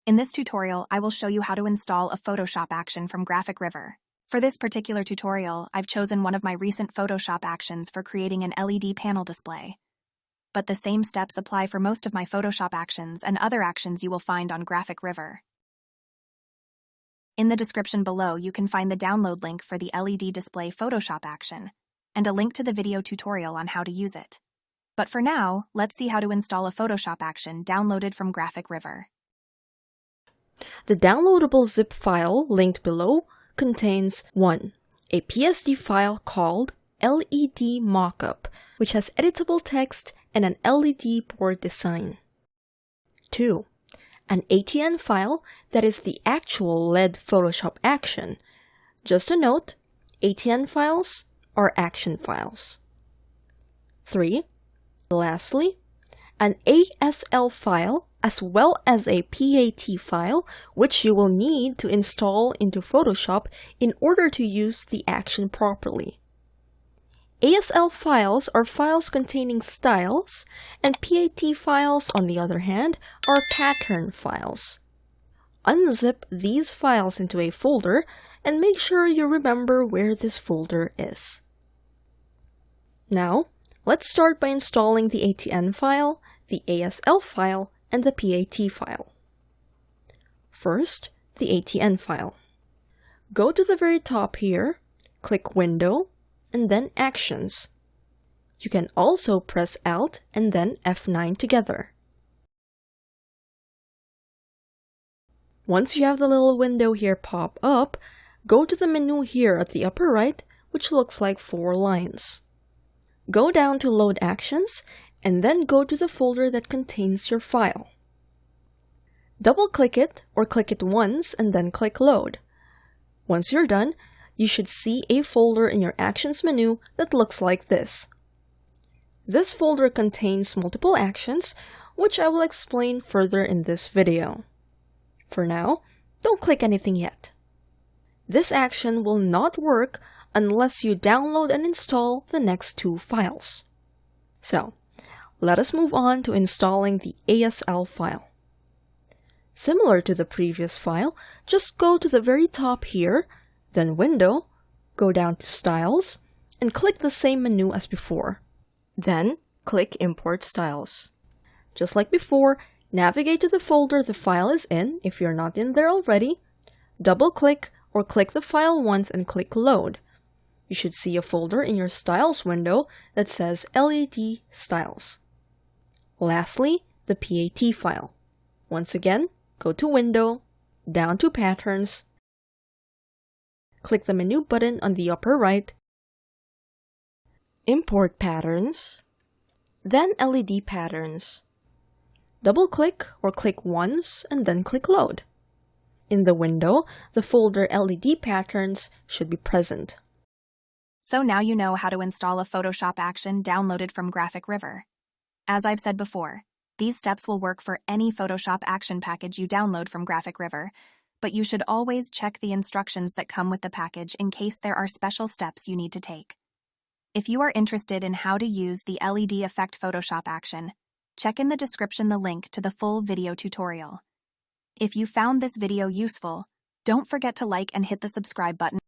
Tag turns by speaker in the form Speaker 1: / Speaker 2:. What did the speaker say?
Speaker 1: In this tutorial, I will show you how to install a Photoshop action from GraphicRiver. For this particular tutorial, I've chosen one of my recent Photoshop actions for creating an LED panel display. But the same steps apply for most of my Photoshop actions and other actions you will find on GraphicRiver. In the description below, you can find the download link for the LED display Photoshop action, and a link to the video tutorial on how to use it. But for now, let's see how to install a Photoshop action downloaded from GraphicRiver.
Speaker 2: The downloadable zip file linked below contains 1. A PSD file called LED Mockup, which has editable text and an LED board design. 2. An ATN file that is the actual LED Photoshop action. Just a note, ATN files are action files. 3. Lastly, an ASL file as well as a PAT file, which you will need to install into Photoshop in order to use the action properly. ASL files are files containing styles, and PAT files, on the other hand, are pattern files. Unzip these files into a folder and make sure you remember where this folder is. Now, let's start by installing the ATN file, the ASL file, and the PAT file. First, the ATN file. Go to the very top here, click Window, and then Actions. You can also press Alt and then F9 together. Once you have the little window here pop up, go to the menu here at the upper right, which looks like 4 lines. Go down to Load Actions, and then go to the folder that contains your file. Double-click it or click it once and then click Load. Once you're done, you should see a folder in your Actions menu that looks like this. This folder contains multiple actions, which I will explain further in this video. For now, don't click anything yet. This action will not work unless you download and install the next 2 files. So, let us move on to installing the ASL file. Similar to the previous file, just go to the very top here, then Window, go down to Styles, and click the same menu as before. Then, click Import Styles. Just like before, navigate to the folder the file is in if you're not in there already, double-click or click the file once and click Load. You should see a folder in your Styles window that says LED Styles. Lastly, the PAT file. Once again, go to Window, down to Patterns, click the menu button on the upper right, Import Patterns, then LED Patterns. Double-click or click once and then click Load. In the window, the folder LED Patterns should be present.
Speaker 1: So now you know how to install a Photoshop action downloaded from GraphicRiver. As I've said before, these steps will work for any Photoshop action package you download from GraphicRiver, but you should always check the instructions that come with the package in case there are special steps you need to take. If you are interested in how to use the LED Effect Photoshop action, check in the description the link to the full video tutorial. If you found this video useful, don't forget to like and hit the subscribe button.